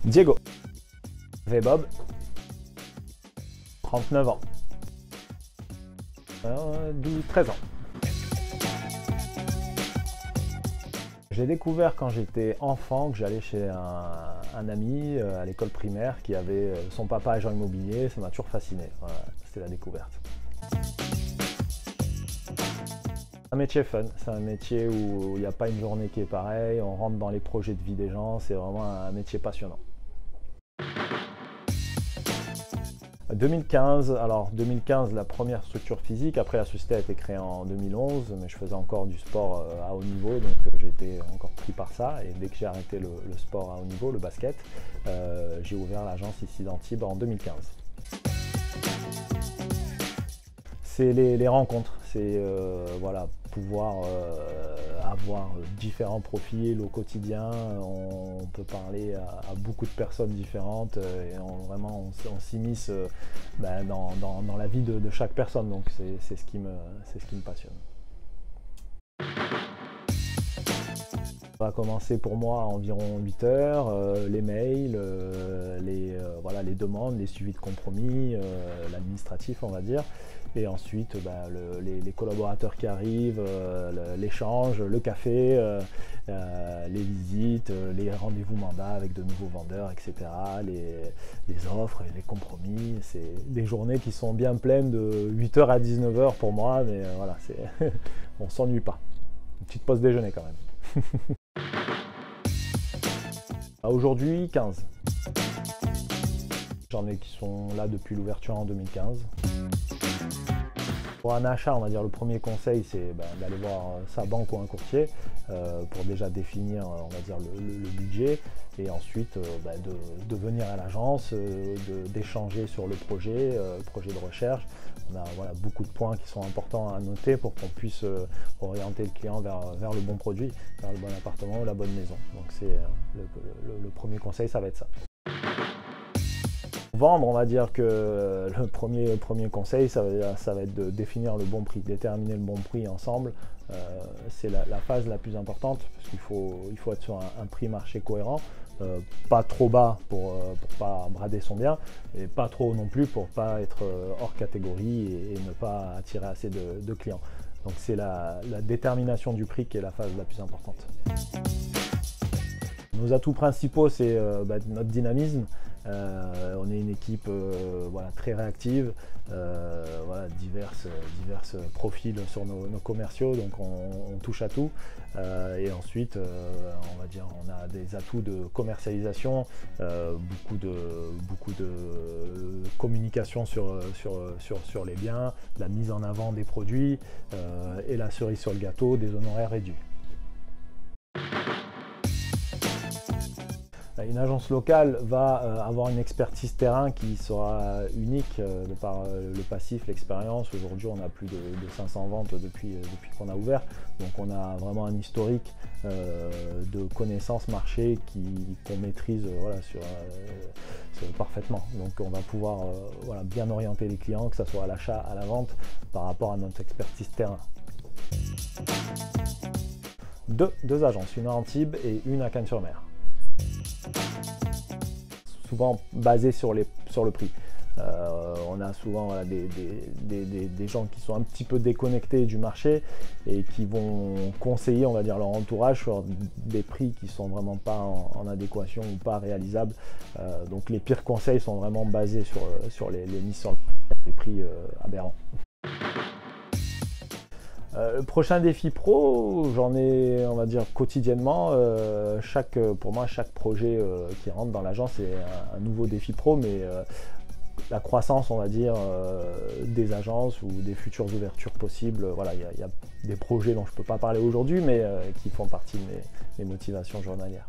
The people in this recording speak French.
Diego. V-Bob. 39 ans. 12-13 ans. J'ai découvert quand j'étais enfant que j'allais chez un ami à l'école primaire qui avait son papa agent immobilier. Ça m'a toujours fasciné. Voilà, c'était la découverte. Un métier fun, c'est un métier où il n'y a pas une journée qui est pareille, on rentre dans les projets de vie des gens, c'est vraiment un métier passionnant. 2015, alors 2015 la première structure physique, après la société a été créée en 2011, mais je faisais encore du sport à haut niveau, donc j'ai été encore pris par ça, et dès que j'ai arrêté le sport à haut niveau, le basket, j'ai ouvert l'agence ici d'Antibes en 2015. C'est les rencontres, c'est voilà, pouvoir avoir différents profils au quotidien, on peut parler à beaucoup de personnes différentes et vraiment on s'immisce dans la vie de chaque personne, donc c'est ce qui me passionne. Ça va commencer pour moi à environ 8 heures, les mails, les demandes, les suivis de compromis, l'administratif on va dire, et ensuite les collaborateurs qui arrivent, l'échange, le café, les visites, les rendez-vous mandats avec de nouveaux vendeurs, etc., les offres et les compromis. C'est des journées qui sont bien pleines de 8 h à 19 h pour moi, mais voilà, on ne s'ennuie pas. Une petite pause déjeuner quand même. Aujourd'hui, 15. J'en ai qui sont là depuis l'ouverture en 2015. Pour un achat, on va dire le premier conseil, c'est d'aller voir sa banque ou un courtier pour déjà définir, on va dire, le budget, et ensuite de venir à l'agence, d'échanger sur le projet de recherche. On a beaucoup de points qui sont importants à noter pour qu'on puisse orienter le client vers le bon produit, vers le bon appartement ou la bonne maison. Donc c'est le premier conseil, ça va être ça. Vendre, on va dire que le premier conseil, ça va être de définir le bon prix, déterminer le bon prix ensemble. C'est la phase la plus importante, parce qu'il faut être sur un prix marché cohérent, pas trop bas pour pas brader son bien, et pas trop non plus pour pas être hors catégorie et ne pas attirer assez de clients. Donc c'est la détermination du prix qui est la phase la plus importante. Nos atouts principaux, c'est notre dynamisme. On est une équipe très réactive, divers profils sur nos commerciaux, donc on touche à tout. Et ensuite, on va dire, on a des atouts de commercialisation, beaucoup de communication sur les biens, la mise en avant des produits et la cerise sur le gâteau, des honoraires réduits. Une agence locale va avoir une expertise terrain qui sera unique de par le passif, l'expérience. Aujourd'hui, on a plus de 500 ventes depuis qu'on a ouvert. Donc on a vraiment un historique de connaissances marché qu'on maîtrise parfaitement. Donc on va pouvoir bien orienter les clients, que ce soit à l'achat, à la vente, par rapport à notre expertise terrain. Deux agences, une à Antibes et une à Cannes-sur-Mer. Souvent basé sur le prix. On a souvent des gens qui sont un petit peu déconnectés du marché et qui vont conseiller, on va dire, leur entourage sur des prix qui sont vraiment pas en adéquation ou pas réalisables. Donc les pires conseils sont vraiment basés sur les mises sur les prix aberrants. Le prochain défi pro, j'en ai, on va dire, quotidiennement. Pour moi, chaque projet qui rentre dans l'agence est un nouveau défi pro, mais la croissance, on va dire, des agences ou des futures ouvertures possibles, voilà, il y a des projets dont je ne peux pas parler aujourd'hui, mais qui font partie de mes motivations journalières.